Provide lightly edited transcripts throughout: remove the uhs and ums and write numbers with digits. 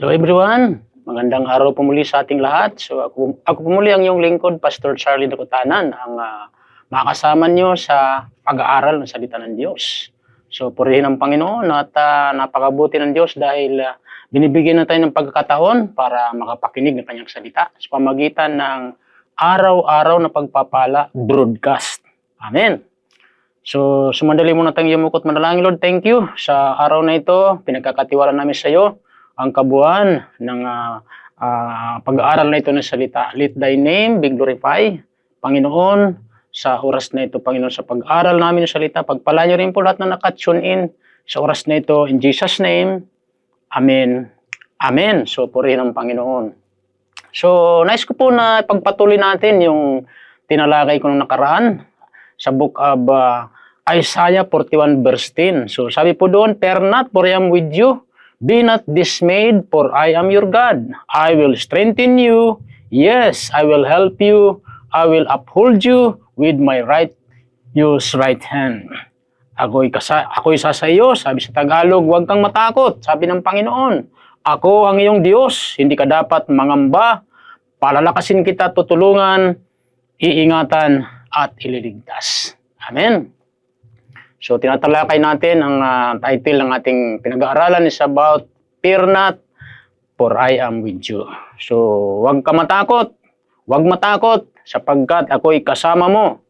Hello everyone, magandang araw po muli sa ating lahat. So ako po muli ang iyong lingkod, Pastor Charlie Dakutanan, ang makasama niyo sa pag-aaral ng salita ng Diyos. So purihin ang Panginoon at napakabuti ng Diyos dahil binibigyan na tayo ng pagkakataon para makapakinig ng kanyang salita sa pamagitan ng araw-araw na pagpapala broadcast. Amen. So sumandali muna tayong yumukot manalangin. Lord, thank you sa araw na ito. Pinagkakatiwala namin sa iyo ang kabuuan ng pag-aaral na ito ng salita. Let thy name be glorified, Panginoon, sa oras na ito, Panginoon, sa pag-aaral namin ng salita. Pagpala niyo rin po lahat na nakatune in sa oras na ito. In Jesus' name, Amen. Amen. So, purihin ang Panginoon. So, nais ko po na pagpatuloy natin yung tinalakay ko nung nakaraan sa book of Isaiah 41 verse 10. So, sabi po doon, "Fear not, for I am with you. Be not dismayed, for I am your God. I will strengthen you. Yes, I will help you. I will uphold you with my righteous right hand." Ako'y isa sa iyo, sabi sa Tagalog, huwag kang matakot, sabi ng Panginoon. Ako ang iyong Diyos, hindi ka dapat mangamba. Palalakasin kita, tutulungan, iingatan, at ililigtas. Amen. So, tinatalakay natin ang title ng ating pinag-aaralan is about "Fear not, for I am with you." So, huwag ka matakot. Huwag matakot sapagkat ako'y kasama mo.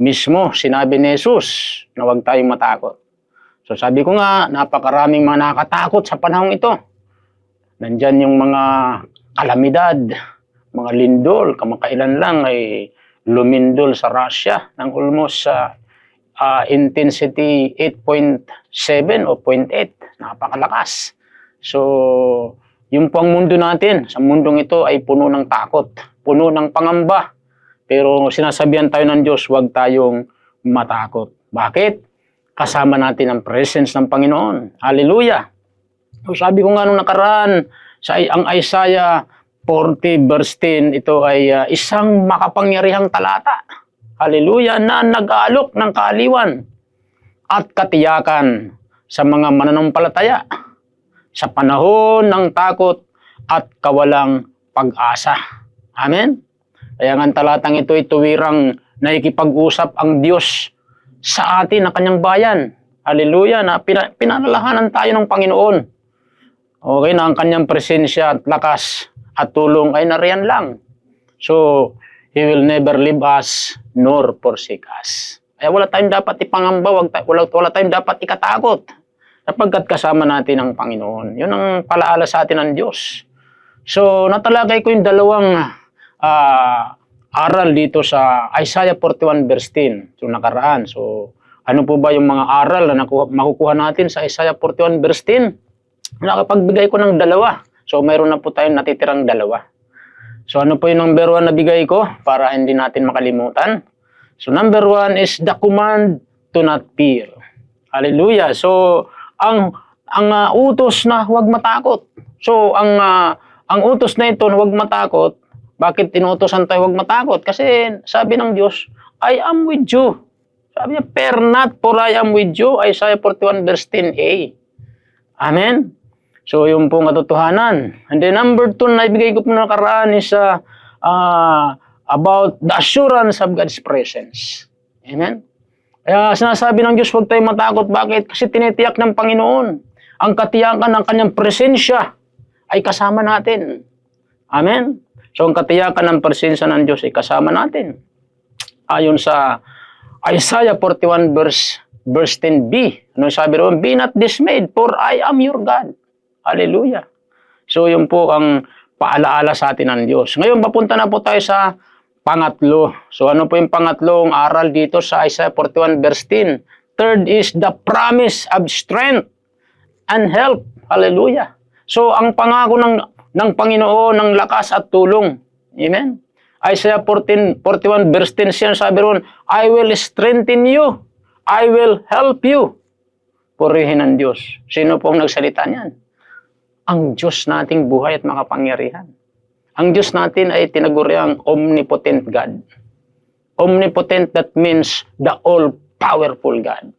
Mismo, sinabi ni Jesus na huwag tayong matakot. So, sabi ko nga, napakaraming mga nakakatakot sa panahong ito. Nandyan yung mga kalamidad, mga lindol, kamakailan lang ay lumindol sa Russia ng almost intensity 8.7 o 0.8. Napakalakas. So, yung po ang mundo natin. Sa mundong ito ay puno ng takot, puno ng pangamba. Pero sinasabihan tayo ng Diyos, huwag tayong matakot. Bakit? Kasama natin ang presence ng Panginoon. Hallelujah! So, sabi ko nga nung nakaraan, ang Isaiah 40 verse 10, ito ay isang makapangyarihang talata. Hallelujah, na nag-aalok ng kaaliwan at katiyakan sa mga mananampalataya sa panahon ng takot at kawalang pag-asa. Amen? Kaya nga talatang ito ay tuwirang nakikipag-usap ang Diyos sa atin na kanyang bayan. Hallelujah, na pinalalahanan tayo ng Panginoon. Okay, na ang kanyang presensya at lakas at tulong ay nariyan lang. So, He will never leave us nor forsake us. Kaya wala tayong dapat ipangamba, wala tayong dapat ikatakot. Sapagkat kasama natin ang Panginoon. Yun ang palaala sa atin ng Diyos. So, natalagay ko yung dalawang aral dito sa Isaiah 41 verse 10. So, nakaraan. So, ano po ba yung mga aral na makukuha natin sa Isaiah 41 verse 10? Nakapagbigay ko ng dalawa. So, mayroon na po tayong natitirang dalawa. So, ano po yung number 1 na bigay ko para hindi natin makalimutan? So, number 1 is the command to not fear. Hallelujah. So, ang utos na huwag matakot. So, ang utos na ito na huwag matakot, bakit tinutusan tayo huwag matakot? Kasi sabi ng Diyos, I am with you. Sabi niya, fear not, for I am with you. Isaiah 41 verse 10a. Amen. So, yung pong katotohanan. And then number 2 na ibigay ko po na nakaraan is about the assurance of God's presence. Amen? Kaya sinasabi ng Diyos, huwag tayong matakot. Bakit? Kasi tinitiyak ng Panginoon. Ang katiyakan ng kanyang presensya ay kasama natin. Amen? So, ang katiyakan ng presensya ng Diyos ay kasama natin. Ayon sa Isaiah 41 verse 10b. Ano sabi roon? Be not dismayed, for I am your God. Hallelujah. So, yun po ang paalaala sa atin ng Diyos. Ngayon, papunta na po tayo sa pangatlo. So, ano po yung pangatlong aral dito sa Isaiah 41 verse 10? Third is the promise of strength and help. Hallelujah. So, ang pangako ng Panginoon ng lakas at tulong. Amen. Isaiah 41 verse 10, siya sabi roon, I will strengthen you. I will help you. Purihin ng Diyos. Sino po ang nagsalita niyan? Ang Diyos nating buhay at makapangyarihan. Ang Diyos natin ay tinaguriang omnipotent God. Omnipotent, that means the all-powerful God.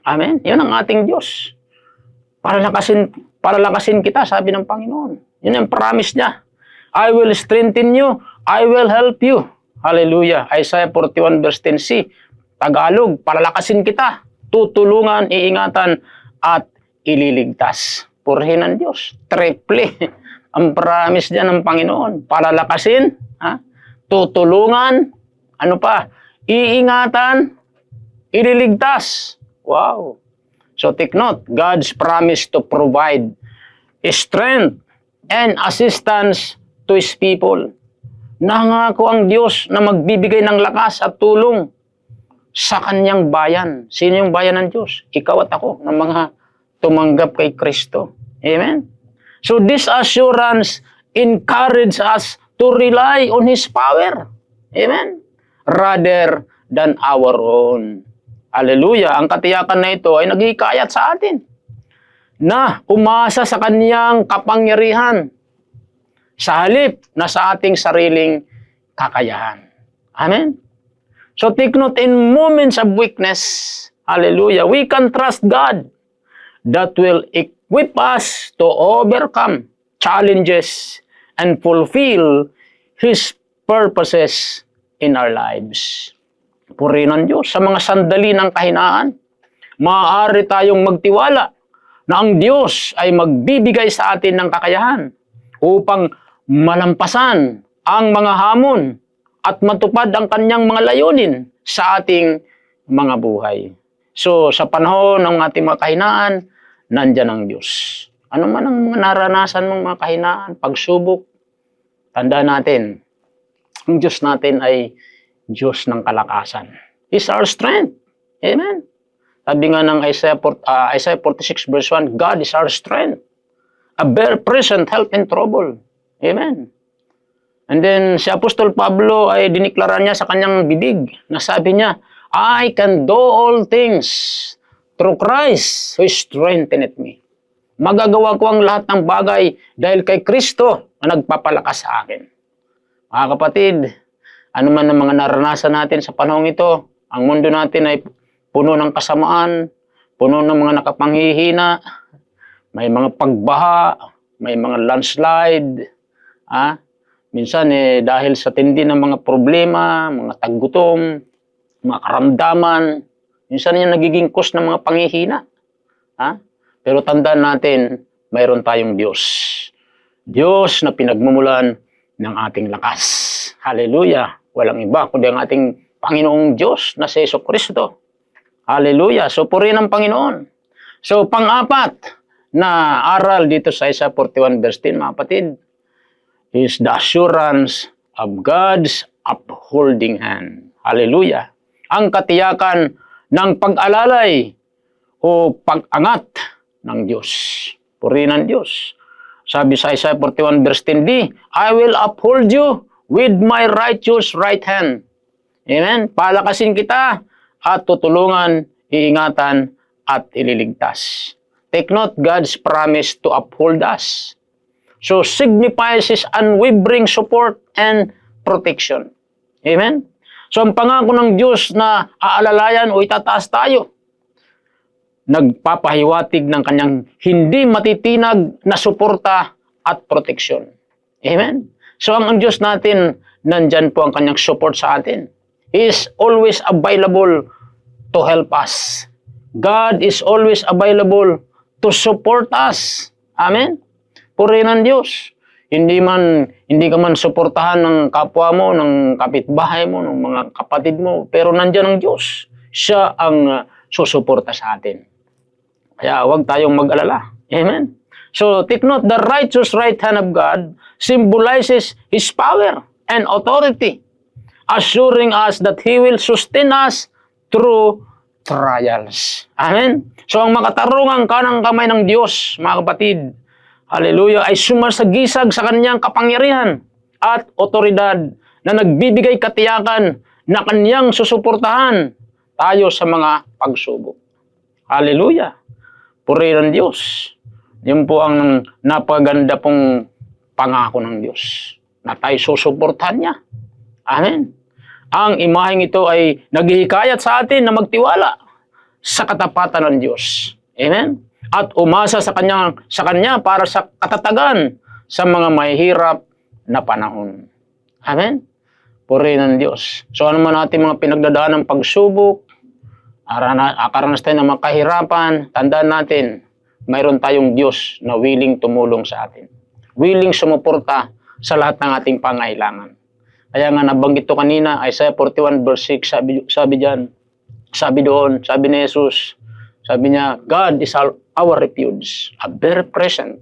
Amen? Yun ang ating Diyos. Palalakasin kita, sabi ng Panginoon. Yun ang promise niya. I will strengthen you. I will help you. Hallelujah. Isaiah 41 verse 10c. Tagalog, palalakasin kita, tutulungan, iingatan, at ililigtas. Purihin ng Diyos. Triple. Ang promise niya ng Panginoon. Palalakasin, tutulungan, ano pa? Iingatan, ililigtas. Wow. So take note, God's promise to provide strength and assistance to His people. Nangako ang Diyos na magbibigay ng lakas at tulong sa kanyang bayan. Sino yung bayan ng Diyos? Ikaw at ako, ng mga tumanggap kay Kristo. Amen? So this assurance encourages us to rely on His power. Amen? Rather than our own. Hallelujah. Ang katiyakan na ito ay naghihikayat sa atin na umasa sa kanyang kapangyarihan sa halip na sa ating sariling kakayahan. Amen? So take note, in moments of weakness, hallelujah, we can trust God that will equip us to overcome challenges and fulfill His purposes in our lives. Purihin ng Diyos, sa mga sandali ng kahinaan, maaari tayong magtiwala na ang Diyos ay magbibigay sa atin ng kakayahan upang malampasan ang mga hamon at matupad ang kanyang mga layunin sa ating mga buhay. So, sa panahon ng ating mga kahinaan, nandyan ang Diyos. Ano man ang mga naranasan mong mga kahinaan, pagsubok, tandaan natin, ang Diyos natin ay Diyos ng kalakasan. He's our strength. Amen? Sabi nga ng Isaiah 46 verse 1, God is our strength, a very present help in trouble. Amen? And then, si Apostol Pablo ay diniklara niya sa kanyang bibig na sabi niya, I can do all things through Christ who strengtheneth me. Magagawa ko ang lahat ng bagay dahil kay Kristo na nagpapalakas sa akin. Mga kapatid, ano man ang mga naranasan natin sa panahong ito, ang mundo natin ay puno ng kasamaan, puno ng mga nakapanghihina, may mga pagbaha, may mga landslide, minsan dahil sa tindi ng mga problema, mga taggutom, mga karamdaman, minsan yan nagiging cause ng mga panghihina. Pero tandaan natin, mayroon tayong Diyos. Diyos na pinagmumulan ng ating lakas. Hallelujah! Walang iba kundi ang ating Panginoong Diyos na si Jesucristo. Hallelujah! So, purihin ang Panginoon. So, pang-apat na aral dito sa Isaiah 41 verse 10, mga kapatid, is the assurance of God's upholding hand. Hallelujah! Ang katiyakan ng pag-alalay o pag-angat ng Diyos. Purihin ang Diyos. Sabi sa Isaiah 41 verse 10b, I will uphold you with my righteous right hand. Amen? Palakasin kita at tutulungan, iingatan at ililigtas. Take note, God's promise to uphold us. So signifies His unwavering support and protection. Amen? So ang pangako ng Diyos na aalalayan o itataas tayo, nagpapahiwatig ng kanyang hindi matitinag na suporta at proteksyon. Amen? So ang Diyos natin, nandyan po ang kanyang support sa atin. He is always available to help us. God is always available to support us. Amen? Purihin ang Diyos. Hindi ka man suportahan ng kapwa mo, ng kapitbahay mo, ng mga kapatid mo, pero nandyan ang Diyos. Siya ang susuporta sa atin. Kaya huwag tayong mag-alala. Amen? So, take note, the righteous right hand of God symbolizes His power and authority, assuring us that He will sustain us through trials. Amen? So, ang makatarungang kanang kamay ng Diyos, mga kapatid, hallelujah, ay sumasagisag sa kanyang kapangyarihan at otoridad na nagbibigay katiyakan na kanyang susuportahan tayo sa mga pagsubok. Hallelujah! Purihin ang Diyos. Yan po ang napaganda pong pangako ng Diyos na tayo susuportahan niya. Amen. Ang imaheng ito ay naghihikayat sa atin na magtiwala sa katapatan ng Diyos. Amen. at umasa sa kanya para sa katatagan sa mga mahihirap na panahon. Amen? Purihin ng Diyos. So ano man natin mga pinagdadaan ng pagsubok, akaranas tayo ng mga kahirapan, tandaan natin, mayroon tayong Diyos na willing tumulong sa atin. Willing sumuporta sa lahat ng ating pangailangan. Kaya nga nabanggit to kanina, Isaiah 41 verse 6, sabi ni Jesus, sabi niya, God is our refuge, a very present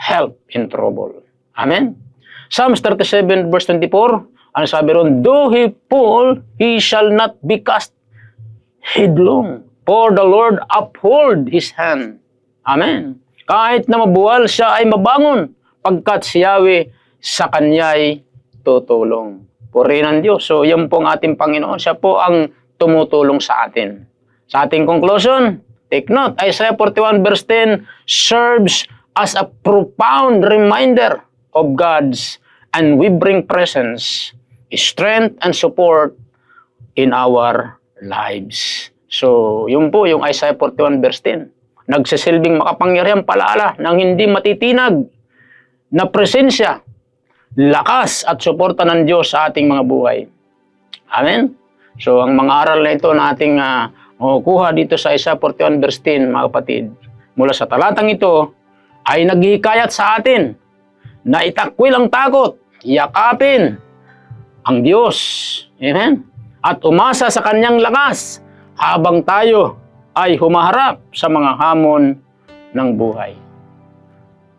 help in trouble. Amen? Psalms 37 verse 24, ano sabi ron? Though he fall, he shall not be cast headlong, for the Lord uphold his hand. Amen? Kahit na mabuwal siya ay mabangon, pagkat si Yahweh sa kanya'y tutulong. Purihin ang Diyos. So, yan po ang ating Panginoon. Siya po ang tumutulong sa atin. Sa ating conclusion, take note, Isaiah 41 verse 10 serves as a profound reminder of God's unwavering presence, strength, and support in our lives. So, yun po yung Isaiah 41 verse 10. Nagsisilbing makapangyarihang palaala ng hindi matitinag na presensya, lakas at suporta ng Diyos sa ating mga buhay. Amen? So, ang mga aral na ito na ating makukuha dito sa Isaiah 41 verse 10, mga kapatid, mula sa talatang ito, ay naghihikayat sa atin na itakwil ang takot, yakapin ang Diyos. Amen? At umasa sa kanyang lakas habang tayo ay humaharap sa mga hamon ng buhay.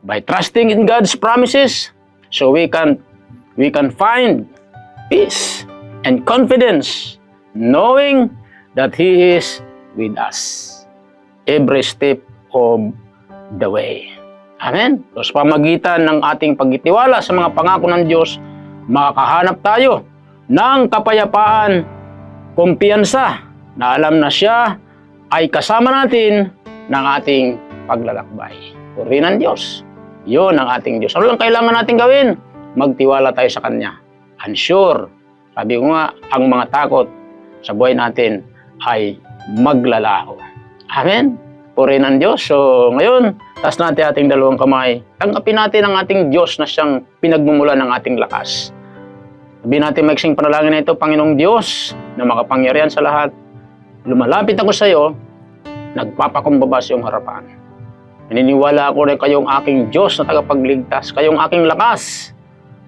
By trusting in God's promises, so we can find peace and confidence knowing that He is with us every step of the way. Amen? So, sa pamagitan ng ating pagtitiwala sa mga pangako ng Diyos, makakahanap tayo ng kapayapaan, kumpiyansa na alam na siya ay kasama natin ng ating paglalakbay. Purihin ang Diyos. Yun ang ating Diyos. Ano lang kailangan natin gawin? Magtiwala tayo sa Kanya. And sure, sabi ko nga, ang mga takot sa buhay natin ay maglalaho. Amen? Purihin ang Diyos. So, ngayon, taas natin ating dalawang kamay. Tanggapin natin ang ating Diyos na siyang pinagmumula ng ating lakas. Sabihin natin maiksing panalangin na ito, Panginoong Diyos, na makapangyarihan sa lahat. Lumalapit ako sa iyo, nagpapakumbaba sa iyong harapan. Naniniwala ako na kayong aking Diyos na tagapagligtas, kayong aking lakas.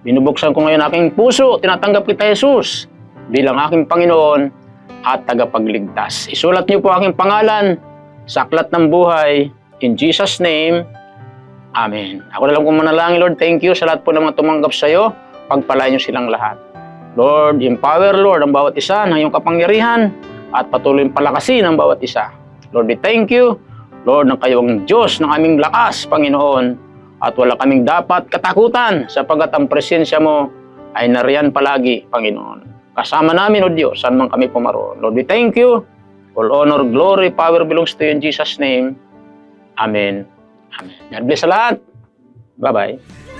Binubuksan ko ngayon aking puso, tinatanggap kita, Jesus, bilang aking Panginoon at tagapagligtas. Isulat niyo po aking pangalan sa aklat ng buhay. In Jesus' name, Amen. Ako na lang kung manalangin, Lord, thank you sa lahat po ng mga tumanggap sa iyo. Pagpalain niyo silang lahat. Lord, empower, Lord, ang bawat isa ng iyong kapangyarihan at patuloy palakasin ang bawat isa. Lord, we thank you. Lord, ng kayo ang Diyos ng aming lakas, Panginoon, at wala kaming dapat katakutan sapagkat ang presensya mo ay nariyan palagi, Panginoon. Kasama namin, O Diyos, saan man kami pumaroon. Lord, we thank you. All honor, glory, power belongs to you in Jesus' name. Amen. Amen. God bless sa lahat. Bye-bye.